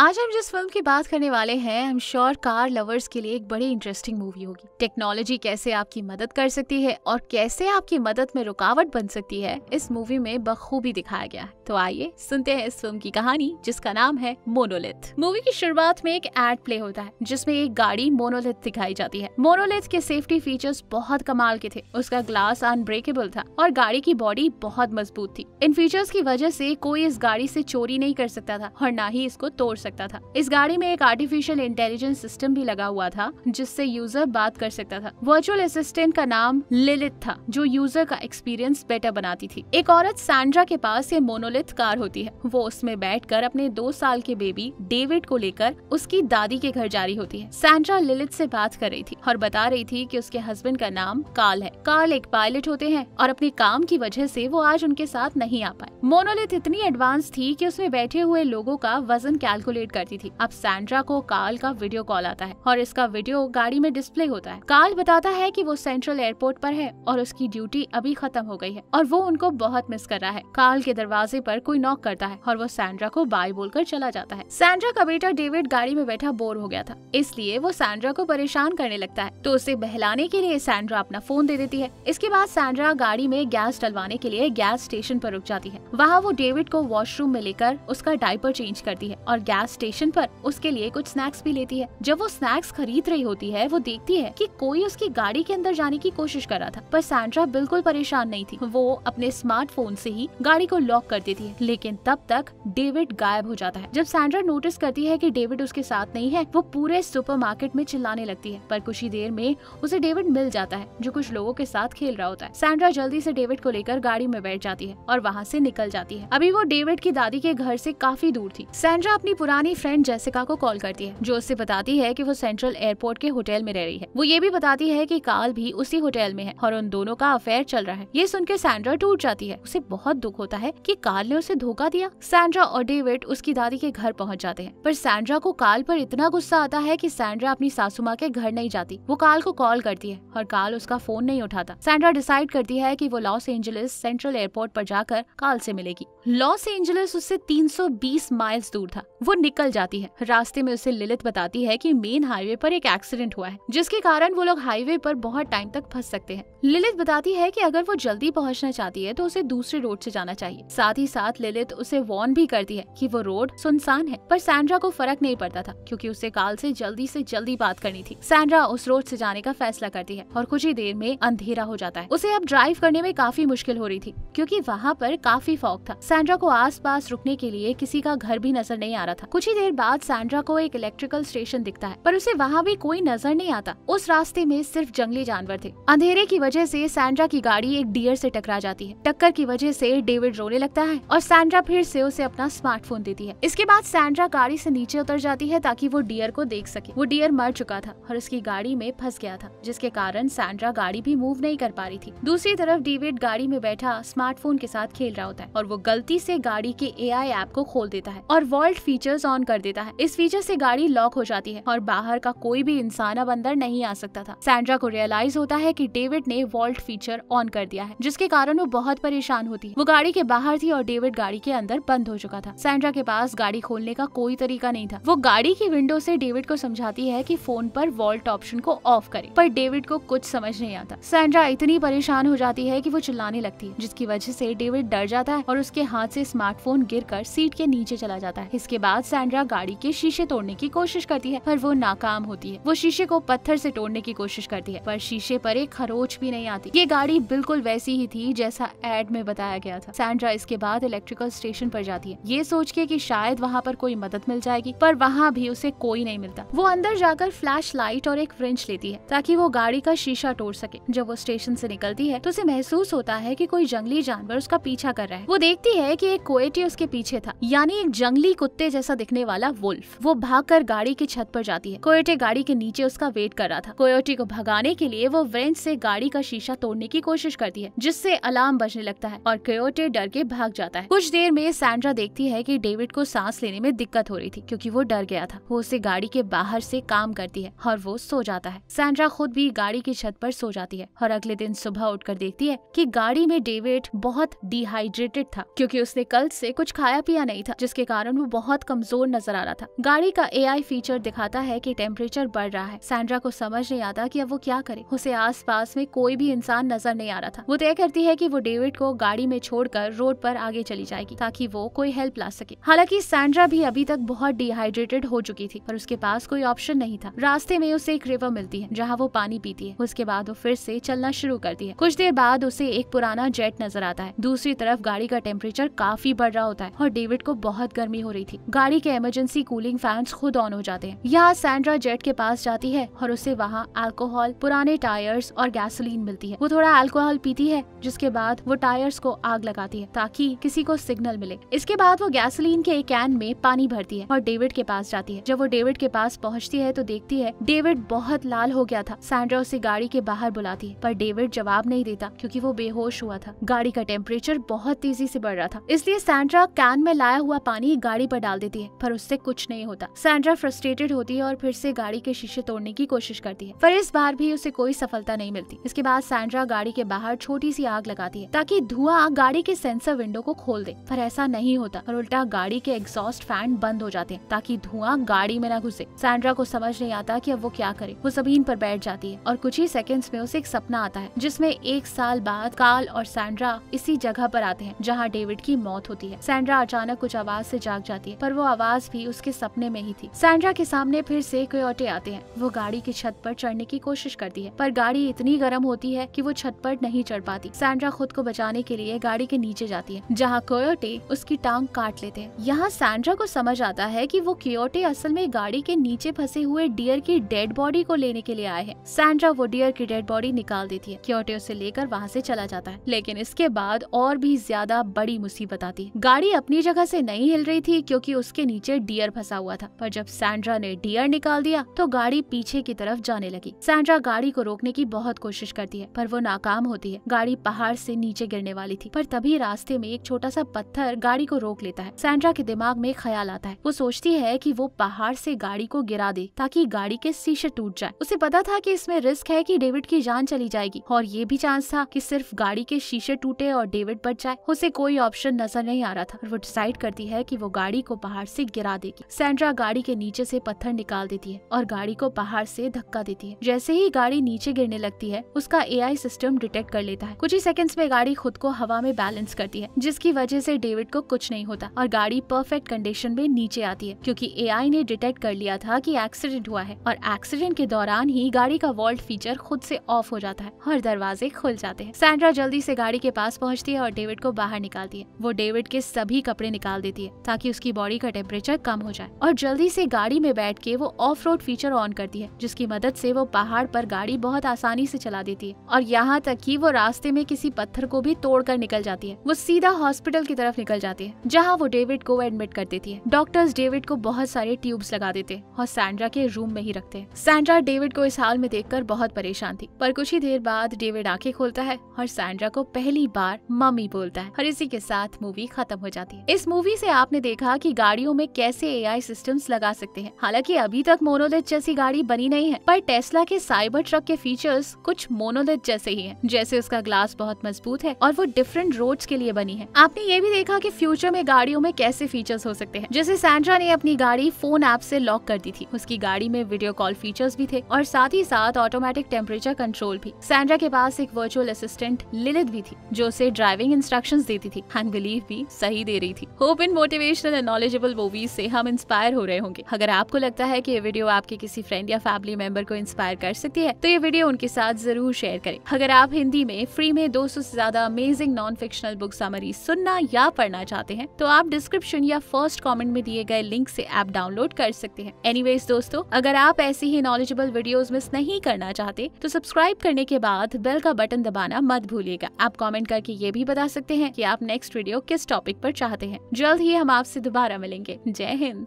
आज हम जिस फिल्म की बात करने वाले हैं, I am sure car lovers के लिए एक बड़ी इंटरेस्टिंग मूवी होगी। टेक्नोलॉजी कैसे आपकी मदद कर सकती है और कैसे आपकी मदद में रुकावट बन सकती है, इस मूवी में बखूबी दिखाया गया है। तो आइए सुनते हैं इस फिल्म की कहानी, जिसका नाम है मोनोलिथ। मूवी की शुरुआत में एक एड प्ले होता है जिसमें एक गाड़ी मोनोलिथ दिखाई जाती है। मोनोलिथ के सेफ्टी फीचर्स बहुत कमाल के थे। उसका ग्लास अनब्रेकेबल था और गाड़ी की बॉडी बहुत मजबूत थी। इन फीचर्स की वजह से कोई इस गाड़ी से चोरी नहीं कर सकता था और न ही इसको तोड़ सकता था। इस गाड़ी में एक आर्टिफिशियल इंटेलिजेंस सिस्टम भी लगा हुआ था जिससे यूजर बात कर सकता था। वर्चुअल असिस्टेंट का नाम लिलिथ था जो यूजर का एक्सपीरियंस बेटर बनाती थी। एक औरत सैंड्रा के पास ये मोनोलिथ कार होती है। वो उसमें बैठकर अपने 2 साल के बेबी डेविड को लेकर उसकी दादी के घर जा रही होती है। सैंड्रा लिलिथ से बात कर रही थी और बता रही थी कि उसके हस्बैंड का नाम कार्ल है। कार्ल एक पायलट होते हैं और अपने काम की वजह से वो आज उनके साथ नहीं आ पाए। मोनोलिथ इतनी एडवांस थी कि उसमें बैठे हुए लोगों का वजन कैलकुलेट करती थी। अब सैंड्रा को कार्ल का वीडियो कॉल आता है और इसका वीडियो गाड़ी में डिस्प्ले होता है। कार्ल बताता है कि वो सेंट्रल एयरपोर्ट पर है और उसकी ड्यूटी अभी खत्म हो गई है और वो उनको बहुत मिस कर रहा है। कार्ल के दरवाजे पर कोई नॉक करता है और वो सैंड्रा को बाय बोलकर चला जाता है। सैंड्रा का बेटा डेविड गाड़ी में बैठा बोर हो गया था, इसलिए वो सैंड्रा को परेशान करने लगता है। तो उसे बहलाने के लिए सैंड्रा अपना फोन दे देती है। इसके बाद सैंड्रा गाड़ी में गैस डलवाने के लिए गैस स्टेशन पर रुक जाती है। वहाँ वो डेविड को वॉशरूम में लेकर उसका डायपर चेंज करती है और गैस स्टेशन पर उसके लिए कुछ स्नैक्स भी लेती है। जब वो स्नैक्स खरीद रही होती है, वो देखती है कि कोई उसकी गाड़ी के अंदर जाने की कोशिश कर रहा था, पर सैंड्रा बिल्कुल परेशान नहीं थी। वो अपने स्मार्टफोन से ही गाड़ी को लॉक कर देती है, लेकिन तब तक डेविड गायब हो जाता है। जब सैंड्रा नोटिस करती है कि डेविड उसके साथ नहीं है, वो पूरे सुपरमार्केट में चिल्लाने लगती है, पर कुछ ही देर में उसे डेविड मिल जाता है जो कुछ लोगों के साथ खेल रहा होता है। सैंड्रा जल्दी से डेविड को लेकर गाड़ी में बैठ जाती है और वहाँ से निकल जाती है। अभी वो डेविड की दादी के घर से काफी दूर थी। सैंड्रा अपनी पुरानी फ्रेंड जेसिका को कॉल करती है जो उससे बताती है कि वो सेंट्रल एयरपोर्ट के होटल में रह रही है। वो ये भी बताती है कि कार्ल भी उसी होटल में है और उन दोनों का अफेयर चल रहा है। ये सुनकर सैंड्रा टूट जाती है। उसे बहुत दुख होता है कि कार्ल ने उसे धोखा दिया। सैंड्रा और डेविड उसकी दादी के घर पहुंच जाते हैं, पर सैंड्रा को कार्ल पर इतना गुस्सा आता है कि सैंड्रा अपनी सासू माँ के घर नहीं जाती। वो कार्ल को कॉल करती है और कार्ल उसका फोन नहीं उठाता। सैंड्रा डिसाइड करती है कि वो लॉस एंजलिस सेंट्रल एयरपोर्ट पर जाकर कार्ल से मिलेगी। लॉस एंजलिस उससे 320 माइल्स दूर था। वो निकल जाती है। रास्ते में उसे लिलिथ बताती है कि मेन हाईवे पर एक एक्सीडेंट हुआ है जिसके कारण वो लोग हाईवे पर बहुत टाइम तक फंस सकते हैं। लिलिथ बताती है कि अगर वो जल्दी पहुंचना चाहती है तो उसे दूसरे रोड से जाना चाहिए। साथ ही साथ लिलिथ उसे वार्न भी करती है कि वो रोड सुनसान है, पर सैंड्रा को फर्क नहीं पड़ता था क्योंकि उसे कार्ल से जल्दी बात करनी थी। सैंड्रा उस रोड से जाने का फैसला करती है और कुछ ही देर में अंधेरा हो जाता है। उसे अब ड्राइव करने में काफी मुश्किल हो रही थी क्योंकि वहाँ पर काफी फॉग था। सैंड्रा को आसपास रुकने के लिए किसी का घर भी नजर नहीं आ रहा था। कुछ ही देर बाद सैंड्रा को एक इलेक्ट्रिकल स्टेशन दिखता है, पर उसे वहाँ भी कोई नजर नहीं आता। उस रास्ते में सिर्फ जंगली जानवर थे। अंधेरे की वजह से सैंड्रा की गाड़ी एक डियर से टकरा जाती है। टक्कर की वजह से डेविड रोने लगता है और सैंड्रा फिर से उसे अपना स्मार्टफोन देती है। इसके बाद सैंड्रा गाड़ी से नीचे उतर जाती है ताकि वो डियर को देख सके। वो डियर मर चुका था और उसकी गाड़ी में फंस गया था, जिसके कारण सैंड्रा गाड़ी भी मूव नहीं कर पा रही थी। दूसरी तरफ डेविड गाड़ी में बैठा स्मार्टफोन के साथ खेल रहा होता है और वो गलती से गाड़ी के AI ऐप को खोल देता है और वॉल्ट फीचर्स ऑन कर देता है। इस फीचर से गाड़ी लॉक हो जाती है और बाहर का कोई भी इंसान अब अंदर नहीं आ सकता था। सैंड्रा को रियलाइज होता है कि डेविड ने वॉल्ट फीचर ऑन कर दिया है, जिसके कारण वो बहुत परेशान होती है। वो गाड़ी के बाहर थी और डेविड गाड़ी के अंदर बंद हो चुका था। सैंड्रा के पास गाड़ी खोलने का कोई तरीका नहीं था। वो गाड़ी की विंडो से डेविड को समझाती है कि फोन पर वॉल्ट ऑप्शन को ऑफ करे, पर डेविड को कुछ समझ नहीं आता। सैंड्रा इतनी परेशान हो जाती है कि वो चिल्लाने लगती है, जिसकी वजह से डेविड डर जाता है और उसके हाथ से स्मार्टफोन गिरकर सीट के नीचे चला जाता है। इसके बाद सैंड्रा गाड़ी के शीशे तोड़ने की कोशिश करती है, पर वो नाकाम होती है। वो शीशे को पत्थर से तोड़ने की कोशिश करती है, पर शीशे पर एक खरोच भी नहीं आती। ये गाड़ी बिल्कुल वैसी ही थी जैसा एड में बताया गया था। सैंड्रा इसके बाद इलेक्ट्रिकल स्टेशन पर जाती है, ये सोच के कि शायद वहाँ पर कोई मदद मिल जाएगी, पर वहाँ भी उसे कोई नहीं मिलता। वो अंदर जाकर फ्लैश लाइट और एक फ्रिंच लेती है ताकि वो गाड़ी का शीशा तोड़ सके। जब वो स्टेशन से निकलती है तो उसे महसूस होता है कि कोई जंगली जानवर उसका पीछा कर रहा है। वो देखती है कि एक कोयटी उसके पीछे था, यानी एक जंगली कुत्ते जैसा दिखने वाला वुल्फ। वो भागकर गाड़ी की छत पर जाती है। कोयोटे गाड़ी के नीचे उसका वेट कर रहा था। कोयोटे को भगाने के लिए वो व्रेंच से गाड़ी का शीशा तोड़ने की कोशिश करती है, जिससे अलार्म बजने लगता है और कोयोटे डर के भाग जाता है। कुछ देर में सैंड्रा देखती है कि डेविड को सांस लेने में दिक्कत हो रही थी क्योंकि वो डर गया था। वो उसे गाड़ी के बाहर से काम करती है और वो सो जाता है। सैंड्रा खुद भी गाड़ी की छत पर सो जाती है और अगले दिन सुबह उठकर देखती है कि गाड़ी में डेविड बहुत डिहाइड्रेटेड था क्योंकि उसने कल से कुछ खाया पिया नहीं था, जिसके कारण वो बहुत कमजोर कमजोर नजर आ रहा था। गाड़ी का AI फीचर दिखाता है कि टेम्परेचर बढ़ रहा है। सैंड्रा को समझ नहीं आता कि अब वो क्या करे। उसे आसपास में कोई भी इंसान नजर नहीं आ रहा था। वो तय करती है कि वो डेविड को गाड़ी में छोड़कर रोड पर आगे चली जाएगी ताकि वो कोई हेल्प ला सके। हालांकि सैंड्रा भी अभी तक बहुत डिहाइड्रेटेड हो चुकी थी, पर उसके पास कोई ऑप्शन नहीं था। रास्ते में उसे एक रिवर मिलती है जहाँ वो पानी पीती है। उसके बाद वो फिर से चलना शुरू करती है। कुछ देर बाद उसे एक पुराना जेट नजर आता है। दूसरी तरफ गाड़ी का टेम्परेचर काफी बढ़ रहा होता है और डेविड को बहुत गर्मी हो रही थी। गाड़ी के इमरजेंसी कूलिंग फैंस खुद ऑन हो जाते हैं। यहाँ सैंड्रा जेट के पास जाती है और उसे वहाँ अल्कोहल, पुराने टायर्स और गैसोलीन मिलती है। वो थोड़ा अल्कोहल पीती है, जिसके बाद वो टायर्स को आग लगाती है ताकि किसी को सिग्नल मिले। इसके बाद वो गैसोलीन के एक कैन में पानी भरती है और डेविड के पास जाती है। जब वो डेविड के पास पहुँचती है तो देखती है डेविड बहुत लाल हो गया था। सैंड्रा उसे गाड़ी के बाहर बुलाती है, पर डेविड जवाब नहीं देता क्योंकि वो बेहोश हुआ था। गाड़ी का टेम्परेचर बहुत तेजी से बढ़ रहा था, इसलिए सैंड्रा कैन में लाया हुआ पानी गाड़ी पर डाल देती है, पर उससे कुछ नहीं होता। सैंड्रा फ्रस्ट्रेटेड होती है और फिर से गाड़ी के शीशे तोड़ने की कोशिश करती है, पर इस बार भी उसे कोई सफलता नहीं मिलती। इसके बाद सैंड्रा गाड़ी के बाहर छोटी सी आग लगाती है ताकि धुआं गाड़ी के सेंसर विंडो को खोल दे, पर ऐसा नहीं होता और उल्टा गाड़ी के एग्जॉस्ट फैन बंद हो जाते हैं ताकि धुआं गाड़ी में न घुसे। सैंड्रा को समझ नहीं आता कि अब वो क्या करे। वो जमीन पर बैठ जाती है और कुछ ही सेकंड्स में उसे एक सपना आता है जिसमें 1 साल बाद कार्ल और सैंड्रा इसी जगह पर आते हैं जहाँ डेविड की मौत होती है। सैंड्रा अचानक कुछ आवाज से जाग जाती है, पर वो आवाज भी उसके सपने में ही थी। सैंड्रा के सामने फिर से कोयोटे आते हैं। वो गाड़ी की छत पर चढ़ने की कोशिश करती है, पर गाड़ी इतनी गर्म होती है कि वो छत पर नहीं चढ़ पाती। सैंड्रा खुद को बचाने के लिए गाड़ी के नीचे जाती है जहाँ कोयोटे उसकी टांग काट लेते हैं। यहाँ सैंड्रा को समझ आता है कि वो कोयोटे असल में गाड़ी के नीचे फंसे हुए डियर की डेड बॉडी को लेने के लिए आए हैं। सैंड्रा वो डियर की डेड बॉडी निकाल देती है। कोयोटे उसे लेकर वहाँ से चला जाता है, लेकिन इसके बाद और भी ज्यादा बड़ी मुसीबत आती है। गाड़ी अपनी जगह से नहीं हिल रही थी क्योंकि उसके नीचे डियर फंसा हुआ था, पर जब सैंड्रा ने डियर निकाल दिया तो गाड़ी पीछे की तरफ जाने लगी। सैंड्रा गाड़ी को रोकने की बहुत कोशिश करती है, पर वो नाकाम होती है। गाड़ी पहाड़ से नीचे गिरने वाली थी, पर तभी रास्ते में एक छोटा सा पत्थर गाड़ी को रोक लेता है। सैंड्रा के दिमाग में ख्याल आता है। वो सोचती है कि वो पहाड़ से गाड़ी को गिरा दे ताकि गाड़ी के शीशे टूट जाए। उसे पता था कि इसमें रिस्क है कि डेविड की जान चली जाएगी, और ये भी चांस था कि सिर्फ गाड़ी के शीशे टूटे और डेविड बच जाए। उसे कोई ऑप्शन नजर नहीं आ रहा था और वो डिसाइड करती है कि वो गाड़ी को पहाड़ से गिरा देगी। सैंड्रा गाड़ी के नीचे से पत्थर निकाल देती है और गाड़ी को पहाड़ से धक्का देती है। जैसे ही गाड़ी नीचे गिरने लगती है, उसका AI सिस्टम डिटेक्ट कर लेता है। कुछ ही सेकंड्स में गाड़ी खुद को हवा में बैलेंस करती है, जिसकी वजह से डेविड को कुछ नहीं होता और गाड़ी परफेक्ट कंडीशन में नीचे आती है क्योंकि AI ने डिटेक्ट कर लिया था कि एक्सीडेंट हुआ है। और एक्सीडेंट के दौरान ही गाड़ी का वॉल्ट फीचर खुद से ऑफ हो जाता है और दरवाजे खुल जाते हैं। सैंड्रा जल्दी से गाड़ी के पास पहुंचती है और डेविड को बाहर निकालती है। वो डेविड के सभी कपड़े निकाल देती है ताकि उसकी बॉडी का टेम्परेचर कम हो जाए, और जल्दी से गाड़ी में बैठ के वो ऑफ रोड फीचर ऑन करती है, जिसकी मदद से वो पहाड़ पर गाड़ी बहुत आसानी से चला देती है और यहाँ तक कि वो रास्ते में किसी पत्थर को भी तोड़कर निकल जाती है। वो सीधा हॉस्पिटल की तरफ निकल जाती है जहाँ वो डेविड को एडमिट कर देती है। डॉक्टर्स डेविड को बहुत सारे ट्यूब्स लगा देते हैं और सैंड्रा के रूम में ही रखते हैं। सैंड्रा डेविड को इस हाल में देखकर बहुत परेशान थी, पर कुछ ही देर बाद डेविड आंखें खोलता है और सैंड्रा को पहली बार मम्मी बोलता है, और इसी के साथ मूवी खत्म हो जाती है। इस मूवी से आपने देखा कि गाड़ियों में कैसे AI सिस्टम्स लगा सकते हैं। हालांकि अभी तक मोनोलिथ जैसी गाड़ी बनी नहीं है, पर टेस्ला के साइबर ट्रक के फीचर्स कुछ मोनोलिथ जैसे ही हैं। जैसे उसका ग्लास बहुत मजबूत है और वो डिफरेंट रोड्स के लिए बनी है। आपने ये भी देखा कि फ्यूचर में गाड़ियों में कैसे फीचर्स हो सकते हैं। जैसे सैंड्रा ने अपनी गाड़ी फोन ऐप से लॉक कर दी थी, उसकी गाड़ी में वीडियो कॉल फीचर्स भी थे और साथ ही साथ ऑटोमेटिक टेम्परेचर कंट्रोल भी। सैंड्रा के पास एक वर्चुअल असिस्टेंट लिलिथ भी थी जो उसे ड्राइविंग इंस्ट्रक्शंस देती थी, एंड बिलीव भी सही दे रही थी। Hope in motivational and knowledgeable movies से हम इंस्पायर हो रहे होंगे। अगर आपको लगता है कि ये वीडियो आपके किसी फ्रेंड या फैमिली मेंबर को इंस्पायर कर सकती है तो ये वीडियो उनके साथ जरूर शेयर करें। अगर आप हिंदी में फ्री में 200 से ज्यादा amazing non fictional book summary सुनना या पढ़ना चाहते हैं तो आप डिस्क्रिप्शन या फर्स्ट कमेंट में दिए गए लिंक से ऐप डाउनलोड कर सकते हैं। एनीवेज दोस्तों, अगर आप ऐसी ही नॉलेजेबल वीडियोस मिस नहीं करना चाहते तो सब्सक्राइब करने के बाद बेल का बटन दबाना मत भूलिएगा। आप कमेंट करके ये भी बता सकते हैं कि आप नेक्स्ट वीडियो किस टॉपिक पर चाहते हैं। जल्द ही हम आपसे दोबारा मिलेंगे। जय हिंद।